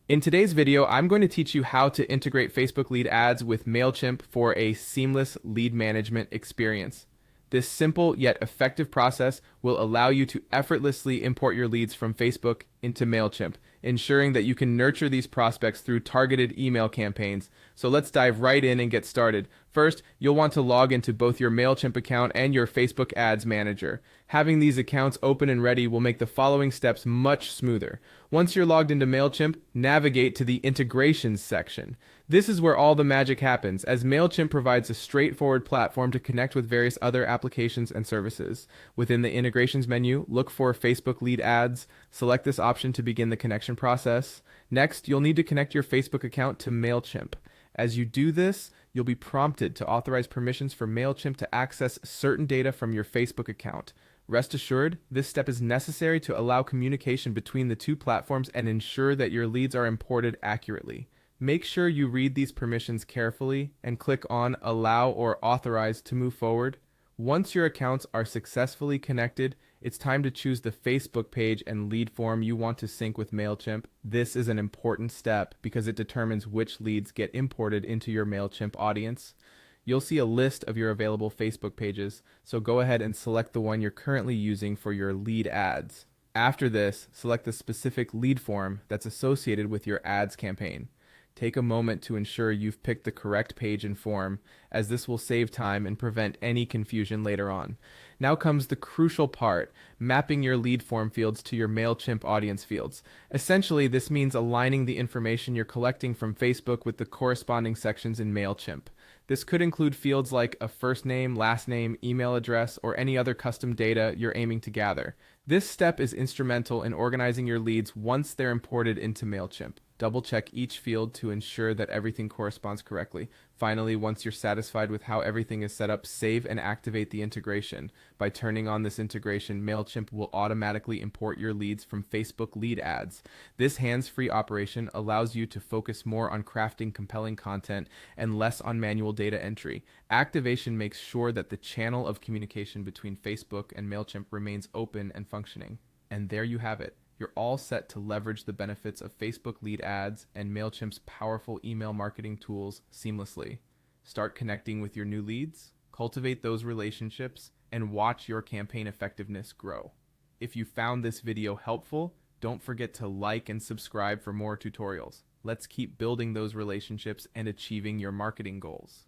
In today's video, I'm going to teach you how to integrate Facebook lead ads with Mailchimp for a seamless lead management experience. This simple yet effective process will allow you to effortlessly import your leads from Facebook into Mailchimp, ensuring that you can nurture these prospects through targeted email campaigns. So let's dive right in and get started. First, you'll want to log into both your Mailchimp account and your Facebook Ads Manager. Having these accounts open and ready will make the following steps much smoother. Once you're logged into Mailchimp, navigate to the Integrations section. This is where all the magic happens, as Mailchimp provides a straightforward platform to connect with various other applications and services. Within the Integrations menu, look for Facebook Lead Ads. Select this option to begin the connection process. Next, you'll need to connect your Facebook account to Mailchimp. As you do this, you'll be prompted to authorize permissions for Mailchimp to access certain data from your Facebook account. Rest assured, this step is necessary to allow communication between the two platforms and ensure that your leads are imported accurately. Make sure you read these permissions carefully and click on Allow or Authorize to move forward. Once your accounts are successfully connected, it's time to choose the Facebook page and lead form you want to sync with Mailchimp. This is an important step because it determines which leads get imported into your Mailchimp audience. You'll see a list of your available Facebook pages, so go ahead and select the one you're currently using for your lead ads. After this, select the specific lead form that's associated with your ads campaign. Take a moment to ensure you've picked the correct page and form, as this will save time and prevent any confusion later on. Now comes the crucial part, mapping your lead form fields to your Mailchimp audience fields. Essentially, this means aligning the information you're collecting from Facebook with the corresponding sections in Mailchimp. This could include fields like a first name, last name, email address, or any other custom data you're aiming to gather. This step is instrumental in organizing your leads once they're imported into Mailchimp. Double check each field to ensure that everything corresponds correctly. Finally, once you're satisfied with how everything is set up, save and activate the integration. By turning on this integration, Mailchimp will automatically import your leads from Facebook lead ads. This hands-free operation allows you to focus more on crafting compelling content and less on manual data entry. Activation makes sure that the channel of communication between Facebook and Mailchimp remains open and functioning. And there you have it. You're all set to leverage the benefits of Facebook lead ads and Mailchimp's powerful email marketing tools seamlessly. Start connecting with your new leads, cultivate those relationships, and watch your campaign effectiveness grow. If you found this video helpful, don't forget to like and subscribe for more tutorials. Let's keep building those relationships and achieving your marketing goals.